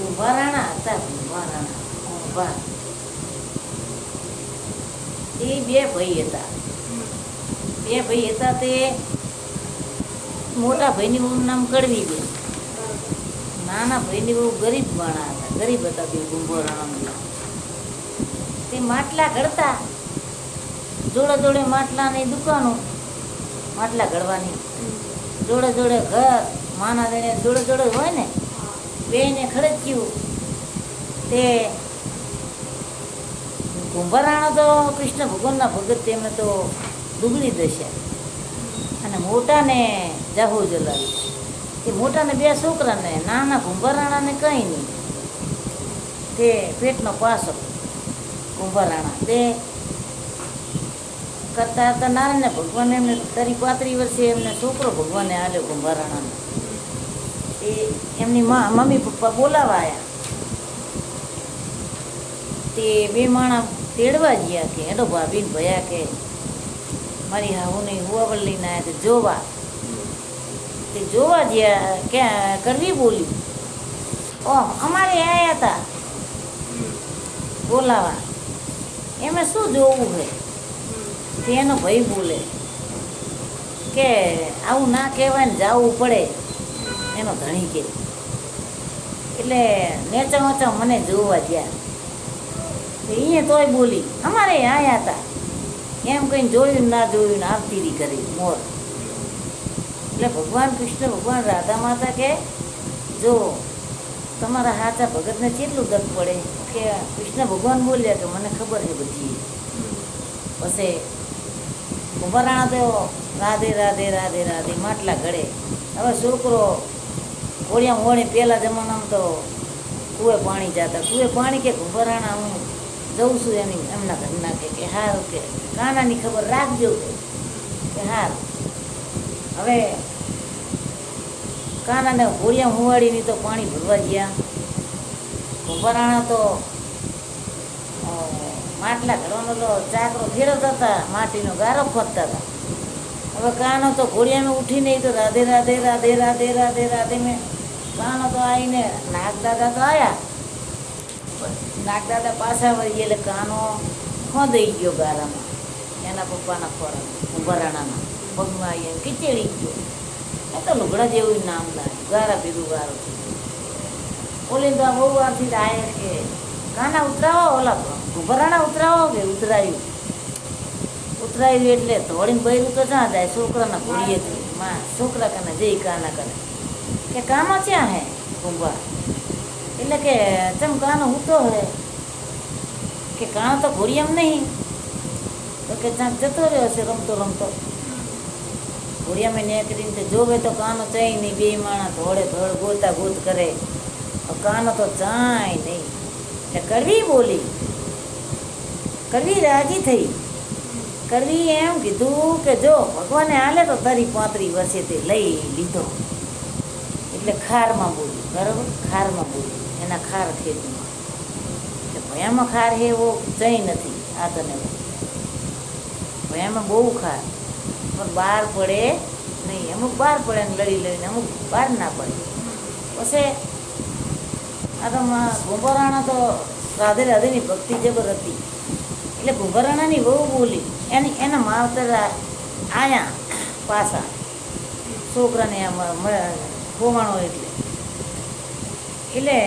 કુંભારાણા હતા. કુંભારાણા કુંભાર એ બે ભાઈ હતા. બે ભાઈ હતા તે મોટા ભાઈની બહુ નામ કડવી બેન, નાના ભાઈની બહુ ગરીબ માણા હતા. ગરીબ હતા બે કુંભારાણા. તે માટલા ઘડતા, જોડે જોડે માટલાની દુકાનો, માટલા ઘડવાની જોડે જોડે ઘર, માના દેને જોડે જોડે હોય ને બેને ખડચ્યું. તે કુંભારાણા તો કૃષ્ણ ભગવાનના ભગત, તેમને તો દુબળી દશા. અને મોટાને જાહો જલાવી. તે મોટાને બે છોકરાને, નાના કુંભારાણાને કંઈ નહીં. તે પેટનો પાસો કુંભારાણા તે કરતા હતા. નારાયણ ભગવાન એમને 35 વર્ષે એમને છોકરો ભગવાને આલ્યો કુંભારાણાને. એ એમની મમ્મી પપ્પા બોલાવા આવ્યા. તે બે માણા તેડવા ગયા કે હેડો ભાભીને ભયા કે મારી હાહુની હુવાવડ લઈને આવ્યા. તે જોવા, તે જોવા ગયા. ક્યાં કરવી બોલી, ઓહ અમારે આવ્યા હતા બોલાવા, એમાં શું જોવું છે? તે એનો ભાઈ બોલે કે આવું ના કહેવાય ને, જવું પડે. એનો ધણી કે એટલે નેચા ઓચા મને જોવા ગયા. અહીંયા તોય બોલી અમારે આવ્યા હતા એમ કહીને જોયું ના જોયું ને આવતી રહી કરી મોર. એટલે ભગવાન કૃષ્ણ ભગવાન રાધા માતા કે જો તમારા સાચા ભગતને કેટલું દર્દ પડે. કે કૃષ્ણ ભગવાન બોલ્યા કે મને ખબર છે બધી. પછી કુંભારાણા તો રાધે રાધે રાધે રાધે માટલા ઘડે. હવે છોકરો ઘોડિયા મોડે પહેલાં જમાનામાં તો કૂએ પાણી જતા. કૂએ પાણી કે કુંભારાણા હું જઉં છું એની એમના ઘરના કે હારું કે કાનાની ખબર રાખજો કે હારું. હવે કાનાને ઘોડિયા હુવાડીની તો પાણી ભરવા ગયા. કુંભારાણા તો માટલા ઘડવાનો તો ચાકરો ફેરવતા હતા, માટીનો ગારો ખોદતા હતા. હવે કાનો તો ઘોડિયામાં ઉઠીને તો રાધે રાધે રાધે રાધે રાધે રાધે મેં કાનો તો આવીને નાગદાદા તો આવ્યા. નાગદાદા પાછા વળી એટલે કાનો ખોદાઈ ગયો ગારામાં, એના પપ્પાના ખોરાક કુંભારાણાના પગમાં આવીને ખીચડી ગયો. એ તો લુગડા જેવું નામ લાગ્યું, ગારા પીધું ગારો. ઓલી તો બહુ વારથી આવ્યા કે કાના ઉતરાવો, ઓલા કુંભારાણા ઉતરાવો કે ઉતરાયું. ઉતરાયું એટલે ધોળીને બૈરું તો જ્યાં જાય છોકરાના ઘોડીએથી માં છોકરા કને જઈ કાના કરે કે કાનો ક્યાં હે કુંભાર. એટલે કે ચમ કાનો ઉતો હે કે કાનો તો ઘોડિયામાં નહીં. તો કે ચાંક જતો રહ્યો છે રમતો રમતો. ઘોડિયામાં નીકળીને જોવે તો કાનો ચાય નહીં. બે માણા ધોળે ધોળ ગોતા ગોત કરે. કાનો તો ચાય નહીં. એટલે કડવી બોલી. કડવી રાજી થઈ. કડવી એમ કીધું કે જો ભગવાને હાલે તો 35 વર્ષે તે લઈ લીધો. એટલે ખારમાં બોલી, બરાબર ખારમાં બોલી એના ખાર ખેતીમાં. એટલે ભયામાં ખાર હે એવો જઈ નથી આ તને. ભયામાં બહુ ખાર પણ બહાર પડે નહીં. અમુક બહાર પડે ને લડી લડીને, અમુક બહાર ના પડે. પછી આ તો કુંભારાણા તો રાધે રાધેની ભક્તિ જબર હતી. એટલે કુંભારાણાની બહુ બોલી. એના માવતર આયા પાછા છોકરાને ખોવાણો. એટલે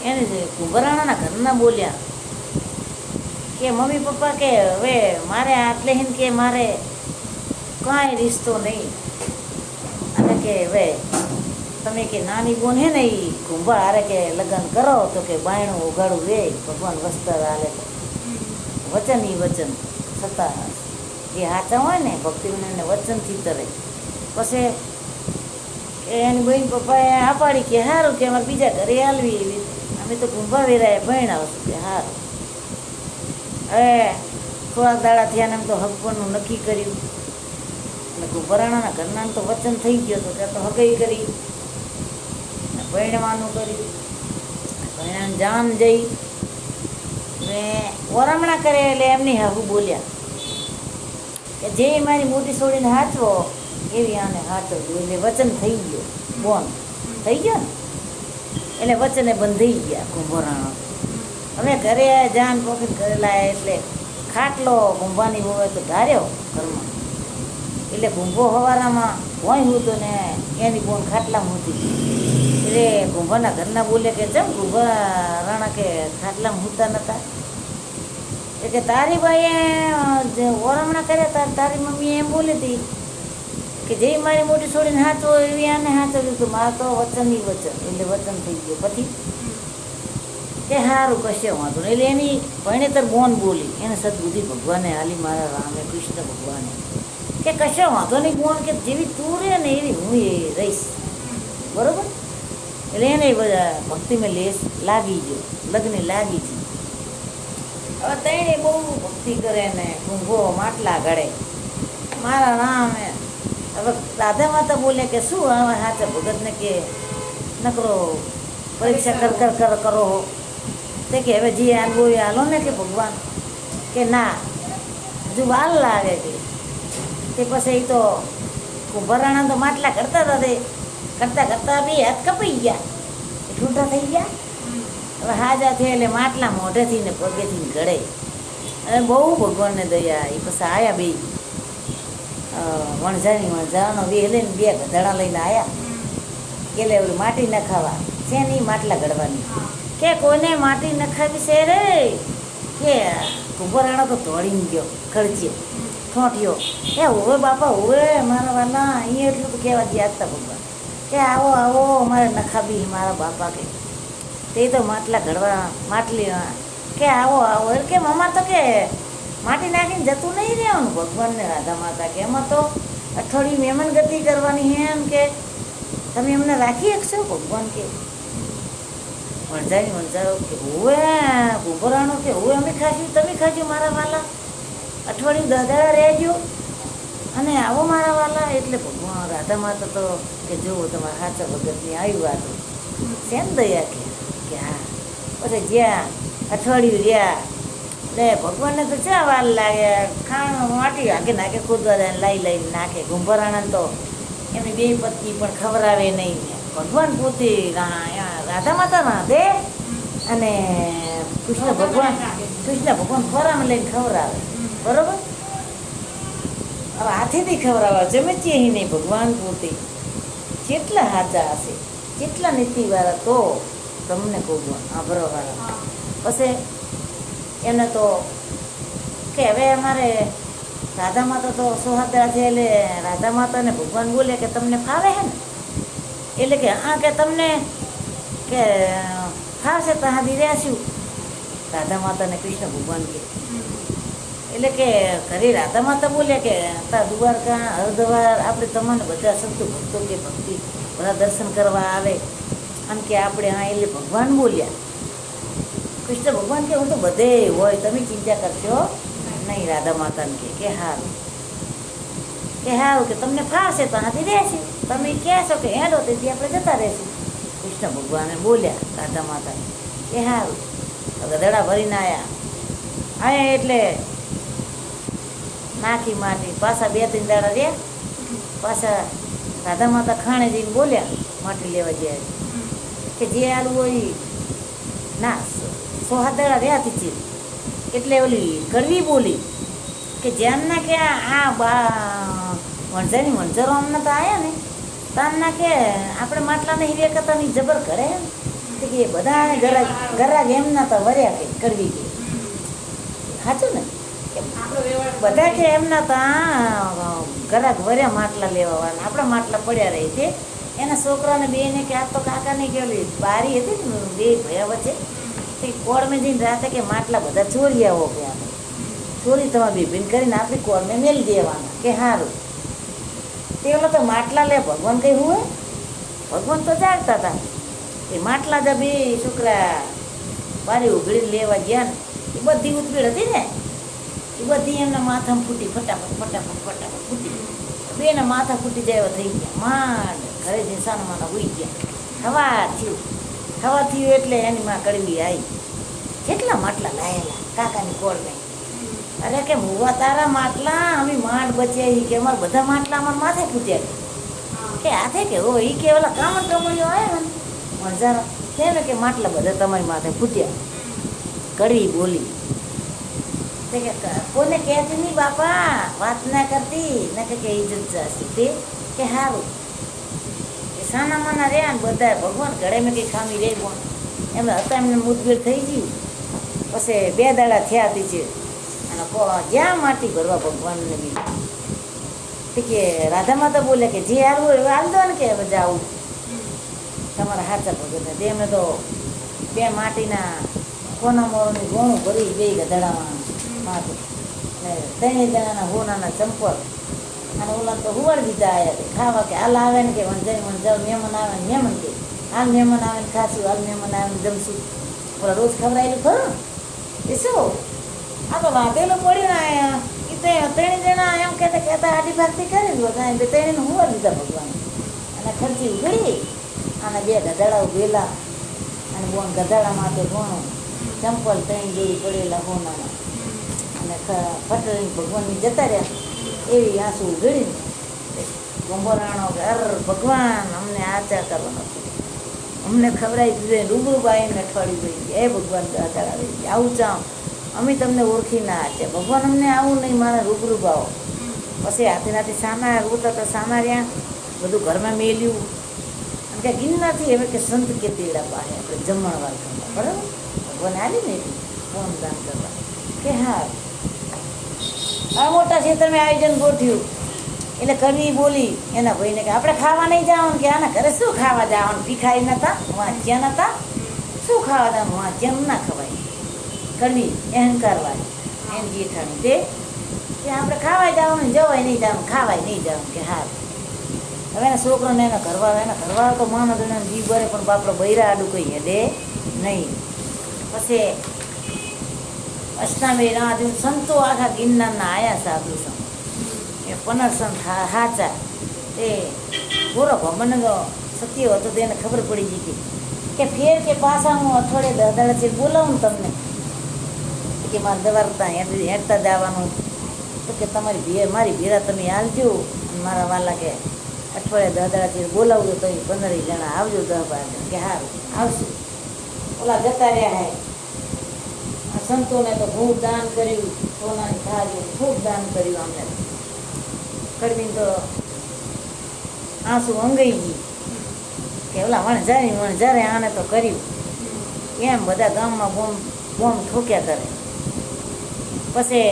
એને કુંભારાણાના ઘરના બોલ્યા કે મમ્મી પપ્પા કે હવે મારે આટલે હિન કે મારે કાંઈ રિશ્તો નહીં. અને કે હવે તમે કે નાની બોન હે ને એ કુંભા હારે કે લગ્ન કરો તો કે બાયણું ઉગાડું રે ભગવાન વસ્તર હાલે તો વચન એ વચન છતાં જે સાચા હોય ને ભક્તિને એને વચનથી તરે. પછી એની બહેન પપ્પાએ આ પાડી કે સારું કે અમારે બીજા ઘરે હાલવી એવી. અમે તો કુંભા વેરાએ ભણાવશું કે સારું. હવે થોડાક દાડા થયા ને એમ તો હગપણનું નક્કી કર્યું. અને કુંભારાણાના ઘરના તો વચન થઈ ગયો હતો. ત્યાં તો હગાઈ કરી, ભણવાનું કર્યું. ભણ્યા જાન જઈ ને વરામણા કરે. એટલે એમની હાહુ બોલ્યા કે જે મારી મોટી છોડીને હાચવો એવી આને હાચવજો. એટલે વચન થઈ ગયો, બોન થઈ ગયો ને. એટલે વચને બંધાઈ ગયા કુંભરાણો. હવે ઘરે જાન પોખીને ઘરે લાયા એટલે ખાટલો કુંભાની હોય તો ધાર્યો ઘરમાં. એટલે કુંભો હવારામાં ભોંય હતો ને એની બોન ખાટલામાં હતી. એટલે કુંભાના ઘરના બોલે કે ચમ કુંભારાણા કે ખાટલામાં મૂતા નહોતા. એ કે તારી બાઈએ ઓરમણા કર્યા તારી મમ્મીએ એમ બોલી હતી કે જે મારી મોટી છોડીને હાચો એવી આને હાચવ્યું હતું. મારે તો વચનની વચન એટલે વચન થઈ ગયું. પછી કે સારું કશે વાંધો નહીં. એટલે એની ભણેતર બોન બોલી એને સદબુદ્ધિ ભગવાને હાલી મારા રામે કૃષ્ણ ભગવાને કે કશો વાંધો નહીં બોન કે જેવી તું રહે ને એવી હું એ રહીશ બરાબર. એટલે એને બધા ભક્તિમાં લેસ લાગી ગયો લગ્ન લાગી છે. હવે તેણે બહુ ભક્તિ કરે ને કુંભો માટલા ઘડે મારા રામે. હવે રાધા માતા બોલે કે શું હવે સાચા ભગતને કે નકરો પરીક્ષા કરો તે કે હવે જે આલવો એ હાલો ને કે ભગવાન કે ના હજુ વાર લાગે કે તે પછી એ તો કુંભરાણા તો માટલા કરતા હતા તે કરતાં બી હાથ કપાઈ ગયા ઠૂંઠા થઈ ગયા. હવે હાજા થયા એટલે માટલા મોઢેથી ને પગેથી ઘડે. અને બહુ ભગવાનને દયા એ પછી આવ્યા બે વણઝાનો વેલે ને બે ગધેડા લઈને આવ્યા કે લે ઓલી માટી નખાવા છે નહીં માટલા ઘડવાની કે કોઈને માટી નખાવી છે રે કે કુંભરાણો તો દોડીને ગયો ખર્ચે ઠોંઠ્યો કે હોવે બાપા હોવે મારા વાલા અહીંયા એટલું તો કહેવા ગયા હતા ભગવાન કે આવો આવો અમારે નખાવી મારા બાપા કે તે તો માટલા ઘડવા માટલી કે આવો આવો એટલે કે મમ્મા તો કે માટી નાખીને જતું નહીં રહેવાનું ભગવાનને રાધા માતા કે એમાં તો અઠવાડિયું મહેમાન ગતિ કરવાની હે એમ કે તમે એમને રાખી શકશો ભગવાન કે વણઝારો કે હોવે કુંભરાણો કે હોવે અમે ખાશું તમે ખાજો મારા વાલા અઠવાડિયું દાદા રહેજો અને આવો મારા વાલા. એટલે ભગવાન રાધા માતા તો કે જુઓ તમારા સાચા ભગતની આવી વાતો શેન દયા કે હા. પછી જ્યાં અઠવાડિયું રહ્યા એટલે ભગવાનને તો ચા વાર લાગે ખાણ માટી હાકે નાખે ખોદવા જાય લઈને નાખે. કુંભરાણા તો એમની બે પત્ની પણ ખવડાવે નહીં. ભગવાન પોતે રાધા માતા રાધે અને કૃષ્ણ ભગવાન ખોરામાં લઈને ખવડાવે બરોબર. હવે હાથેથી ખવડાવે જમે છે નહીં. ભગવાન પોતે જેટલા હાચા હશે જેટલા નીતિવાળા તો તમને કહું આભરવાળા. પછી એને તો કે હવે અમારે રાધા માતા તો સોહાદરા છે એટલે રાધા માતાને ભગવાન બોલે કે તમને ફાવે હે ને એટલે કે હા કે તમને કે ફાવશે તો હાથી રહેશું રાધા માતાને કૃષ્ણ ભગવાન કે. એટલે કે ઘરે રાધા માતા બોલ્યા કે તા દ્વારકા હરદ્વાર આપણે તમને બધા સંતો ભક્તો કે ભક્તિ બધા દર્શન કરવા આવે આમ કે આપણે હા એટલે ભગવાન બોલ્યા કૃષ્ણ ભગવાન કે હું તો બધે હોય તમે ચિંતા કરશો નહીં. રાધા માતાને કે સારું કે તમને ફાવશે તો હાથી રહેશે તમે કહેશો કે હેડો તેથી આપણે જતા રહેશું. કૃષ્ણ ભગવાને બોલ્યા રાધા માતાને કે સારું. ગધેડા ભરીને આવ્યા એટલે નાખી માટી પાછા 2-3 દાડા રહ્યા. પાછા રાધા માતા ખાણે જઈને બોલ્યા માટી લેવા ગયા કે જે આલુ હોય ના 6-7 દાડા રહ્યા હતી. એટલે ઓલી કડવી બોલી કે જેમના કે આ વણઝારો અમને તો આવ્યા ને તામના કે આપણે માટલા નહીં રે કરતા ની જબર કરે કે બધા ગરાગ એમના તો વર્યા કે કડવી કે સાચું ને બધા કે એમના તો ગરાગ વર્યા માટલા લેવાના આપણા માટલા પડ્યા રહી છે. એના છોકરાને બેને કે આ તો કાકાને કે બારી હતી ને બે ભયા વચ્ચે તે કોળમાં જઈને રાતે કે માટલા બધા ચોરી આવો કે આપણે ચોરી તમારે બેબીન કરીને આપણી કોળને મેલી દેવાના કે સારું. તે ઓલો તો માટલા લે ભગવાન કંઈ હોય ભગવાન તો જાગતા હતા એ માટલા જ બે છોકરા બારી ઉઘડીને લેવા ગયા ને એ બધી ઉતપીડ હતી ને એ બધી એમના માથામાં ફૂટી ફટાફટ ફૂટી બેના માથા ફૂટી જાય થઈ ગયા માંડ ઘરે જઈને સાનમાના હોઈ ગયા. હવા થયું એટલે એની માં કડવી આવી કેટલા માટલા લાયેલા કાકાની કોળને. અરે કે મુવા તારા માટલા અમે માંડ બચ્યા કે અમારા બધા માટલા અમારા માથે ફૂટ્યા કે હાથે કે ઓ એ કે ઓલા કામણ કમળીઓ આવ્યા ને વણઝારો કેમ કે માટલા બધા તમારી માથે ફૂટ્યા. કડવી બોલી તે કે કોને કહેતી નહીં બાપા, વાત ના કરતી ને કે ઇજ્જત જશે તે કે સારું એ સાના માના રહ્યા ને બધા ભગવાન ઘરે મેં કંઈ ખામી રહી પણ એમ હતા એમને મુદગીર થઈ ગયું. પછી 2 દાડા થયા હતી છે અને જ્યાં માટી ભરવા ભગવાનને બી તે કે રાધા માતા બોલે કે જે હાલવું હોય હાલ દો ને કે હવે જાવું તમારા હાચા ભગતને તેમને તો 2 માટીના કોના મોરની ગોણું ભરી 2 ગધડામાં માથું ને 3 જણાના હોનાના ચંપલ અને ઓલા તો હુવાડ દીધા આવ્યા ખાવા કે હાલ આવે ને કે વણજાવ મહેમાન આવે ને મહેમાન કે હાલ મહેમાન આવે ને ખાશું, હાલ મહેમાન આવે ને જમશું. ઓલા રોજ ખવડાયેલું ખરું એ શું આ તો વાંધેલું પડ્યું ને એ તો 3 જણા એમ કહેતા આડી ભાગતી કરી દો 3 હુવાડ દીધા ભગવાન અને ખર્ચી ઉઘડી અને 2 ગધાડા ઉભેલા અને બોન ગધાડા માથે ગોણું ચંપલ 3 જોડી પડેલા હોનાના અને ફટરી ભગવાનની જતા રહ્યા એવી આંસુ ઉઘડીને ગંભોરાણો કે ભગવાન અમને આચા કરો નથી, અમને ખવડાવી દીધું રૂબરૂ બાઈને અઠવાડિયું ગઈ એ ભગવાન ચડાવી આવું ચામ અમે તમને ઓળખી ના છે ભગવાન અમને આવું નહીં મારે રૂબરૂ ભાવો. પછી હાથીનાથી સાના રોતા તો સાના રહ્યા બધું ઘરમાં મેલ્યું અને કે ગિરનારથી હવે કે સંત કે તેડા પાસે આપણે જમણવાર કરવા બરાબર ભગવાન આવી ને એટલું ફોન દાન કરવા કે હા આ મોટા ક્ષેત્રમાં આયોજન ગોઠ્યું એટલે કડવી બોલી એના ભાઈને કે આપણે ખાવા નહીં જવાનું કે આના ઘરે શું ખાવા જવાનું ભીખાઈ નતા વાંચ્યા નતા શું ખાવા જવાનું વાંચ્યા ના ખવાય. કડવી અહંકારવાળી એની જેઠાણી તે આપણે ખાવાય જવાનું જવાય નહીં જવાનું ખાવાય નહીં જવાનું કે હાર. હવે એના છોકરાને એના ઘરવાળા તો માનો એને જીવ ભરે પણ બાપડો બૈરા આડું કંઈ હેડે નહીં. પછી અષ્ટામી રાત સંતો આખા ગિરનારના આયા સાધુ સંત એ પનર સંત હાચા તે પૂરો ભગવાનને તો સત્ય હતો તેને ખબર પડી ગઈ કે ફેર કે પાછા હું અઠવાડિયે 10 દાડા છે બોલાવું તમને કે મારે દવારતા હેઠતા જવાનું તો કે મારી ભેરા તમે હાલજો અને મારા વાલા કે અઠવાડિયે 10 દાડા છે બોલાવજો તો 15 જણા આવજો 10-12 જણા કે સારું આવશું. ઓલા જતા રહ્યા હે સંતોને તો ખૂબ દાન કર્યું સોનાની થાળી ખૂબ દાન કર્યું અમને. કડવીને તો આંસુ અંગાઈ ગઈ કે ઓલા વણઝારે આને તો કર્યું એમ બધા ગામમાં બોમ્બ ઠોક્યા કરે. પછી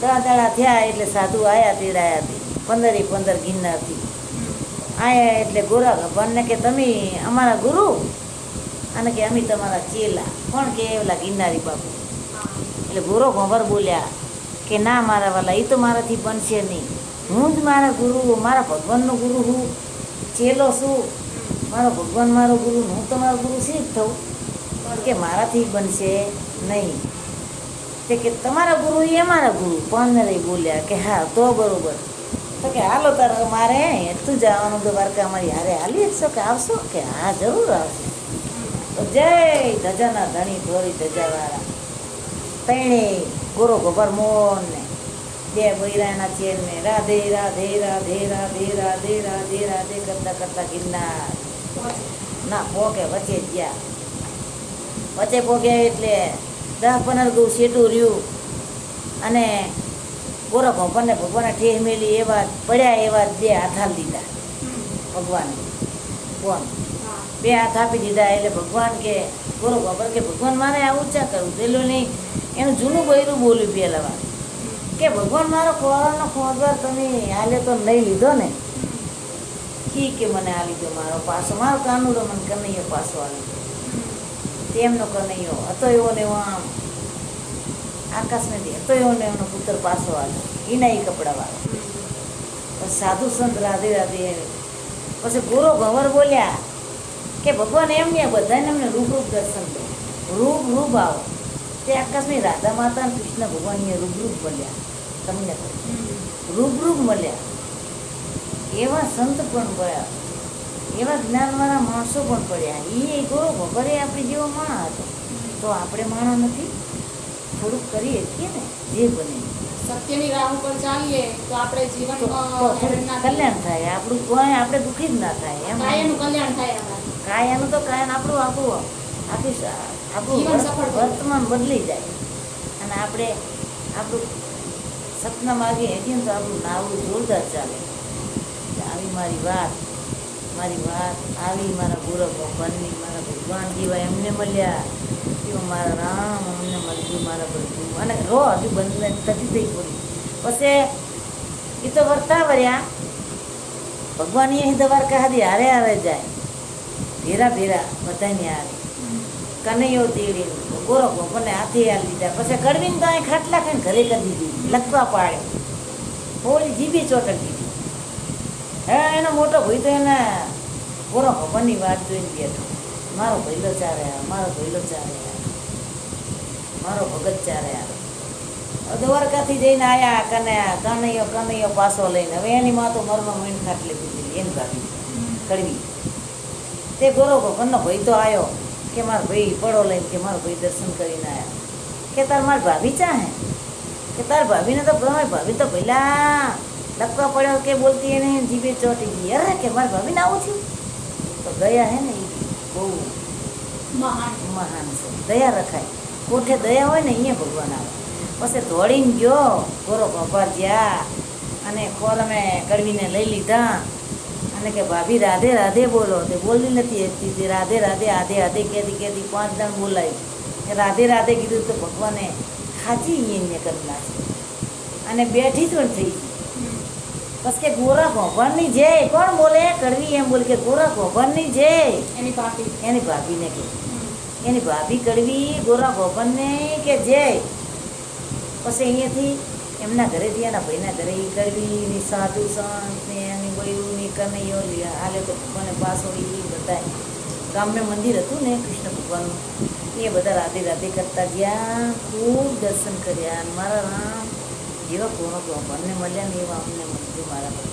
10 દાડા થયા એટલે સાધુ આવ્યા તેડાયા હતી 15 ગિરનારથી આવ્યા એટલે ગોરા ભગવાનને કે તમે અમારા ગુરુ અને કે અમે તમારા ચેલા કોણ કે ઓલા ગિરનારી બાપુ. એટલે ગોરો ગોબર બોલ્યા કે ના મારા વાલા એ તો મારાથી બનશે નહીં, હું જ મારા ગુરુ મારા ભગવાનનો ગુરુ હું ચેલો છું, મારો ભગવાન મારો ગુરુ હું તમારો ગુરુ શીખ થઉં કે મારાથી બનશે નહીં. તે કે તમારા ગુરુ એ અમારા ગુરુ પણ બોલ્યા કે હા તો બરોબર તો કે હાલો તારે મારે હેઠતું જવાનું દ્વારકા અમારી હારે હાલી જ છો કે આવશો કે હા જરૂર આવશે. તો જય ધજાના ધણી ધોરી ધજાવાળા 3 ગોરો ગોબર મોન ને 2 બૈરાના ચેર ને રાધે રાધે રાધે રાધે રાધે રાધે રાધે કરતા ગિરનાર ના પોકે વચ્ચે ગયા. વચ્ચે પોગ્યા એટલે 10-15 ગૌ શેટું રહ્યું અને ગોરો ભગવાનને ઠેહ મેલી એવા પડ્યા એવા 2 હાથ હાલ દીધા ભગવાને કોણ 2 હાથ આપી દીધા. એટલે ભગવાન કે ગોરો ખબર કે ભગવાન મારે આ ઊંચા કરવું પેલું નહીં એનું જૂનું બૈરું બોલ્યું પહેલા વાર કે ભગવાન મારો ખોરાનો ખોરવાર તમે હાલે તો નહીં લીધો ને કે મને આ લીધો મારો પાસો મારો કાનુડો મને કનૈયો પાસો આ લીધો તેમનો કનૈયો હતો એવો ને એવો આમ આકાશમાંથી હતો એવો ને એનો પુત્ર પાસો આવ્યો એના એ કપડાવાળો. પછી સાધુ સંત રાધે રાધે પછી ગુરુ ભંવર બોલ્યા કે ભગવાન એમને બધાને એમને રૂપ દર્શન દો રૂપ આવો. તે આકાશની રાધા માતા અને કૃષ્ણ ભગવાન એ રૂપ મળ્યા તમને રૂપ મળ્યા. એવા સંત પણ મળ્યા, એવા જ્ઞાનવાળા માણસો પણ પડ્યા. એ ગુરુ ભગવાને આપણી જેવો માણા હતો તો આપણે માણા નથી થોડુંક કરીએ છીએ ને જે બને સત્યની રાહ ઉપર ચાલીએ તો આપણે જીવનમાં કલ્યાણ થાય આપણું કોઈ આપણે દુઃખી જ ના થાય એમ કાયમનું કલ્યાણ થાય. કાયાનું તો કાયન આપણું આખું આપણું જીવન સફળ થઈ જાય. વર્તમાન બદલી જાય અને આપણે આપણું સપના માગીએ હેઠીએ ને તો આપણું નાવું જોરદાર ચાલે આવી મારી વાત આવી મારા ગુરુ ભગવાનની મારા ભગવાન જેવા એમને મળ્યા એવા મારા રામ અમને મળ્યું મારા બધું અને રો હજુ બંધ થતી થઈ પડી પછી એ તો વર્તા વર્યા ભગવાન અહીં દ્વારકા હાદી હારે હારે જાય ભેરા ભેરા બધાને હારે કનૈયો તેડી ગોરો ભગવાનને હાથે હાલ લીધા પછી કડવીને તો અહીં ખાટલા ખાઈને ઘરે કરી દીધી લખવા પાડ્યો હોળી જીભી ચોટક દીધી હે એનો મોટો ભાઈ તો એને ગોરો ભગવાનની વાત જોઈને બેઠો મારો ભૈલો ચારે મારો ભગત ચારે દ્વારકાથી જઈને આયા કનૈયો પાસો લઈને હવે એની માં તો મરમાં મહીને ખાટલે પીધી એમ ભાભી કડવી તે ગોરો ભગવાનનો ભાઈ તો આવ્યો કે મારો ભાઈ પડો લઈને કે મારો ભાઈ દર્શન કરીને આવ્યા કે તાર મારી ભાભી ચાહે કે તાર ભાભીને તો ભાભી તો પહેલાં લખવા પડ્યો કે બોલતી એને જીભે ચોટી ગઈ અરે કે મારી ભાભીને આવું થયું તો દયા હે ને એ બહુ મહાન છે દયા રખાય કોઠે દયા હોય ને અહીંયા ભગવાન આવે પછી દોડીને ગયો ગોરો ગોપાલ જ્યાં અને કોરમે કડવીને લઈ લીધા અને કે ભાભી રાધે રાધે બોલો તે બોલતી નથી હતી તે રાધે રાધે આધે કહેતી 5 જણ બોલાવી કે રાધે રાધે કીધું તો ભગવાને ખાચી એને કરી નાખી અને બેઠી જ પણ થઈ ગઈ બસ કે ગોરા ભગવાનની જય કોણ બોલે કડવી એમ બોલે કે ગોરા ભગવાનની જય એની પાપી એની ભાભીને કે એની ભાભી કડવી ગોરા ભગવાનને કે જય પછી અહીંયાથી એમના ઘરેથી એના ભાઈના ઘરે ઈ કડવીની સાધુ સંત ને એની બયુની કનૈયો હાલે તો ભગવાને પાસો એ બધા ગામમાં મંદિર હતું ને કૃષ્ણ ભગવાનનું એ બધા રાધે રાધે કરતા ગયા ખૂબ દર્શન કર્યા અને મારા રામ જેવા ગોરો ભગવાનને મળ્યા ને એવા અમને મળ્યું મારા પર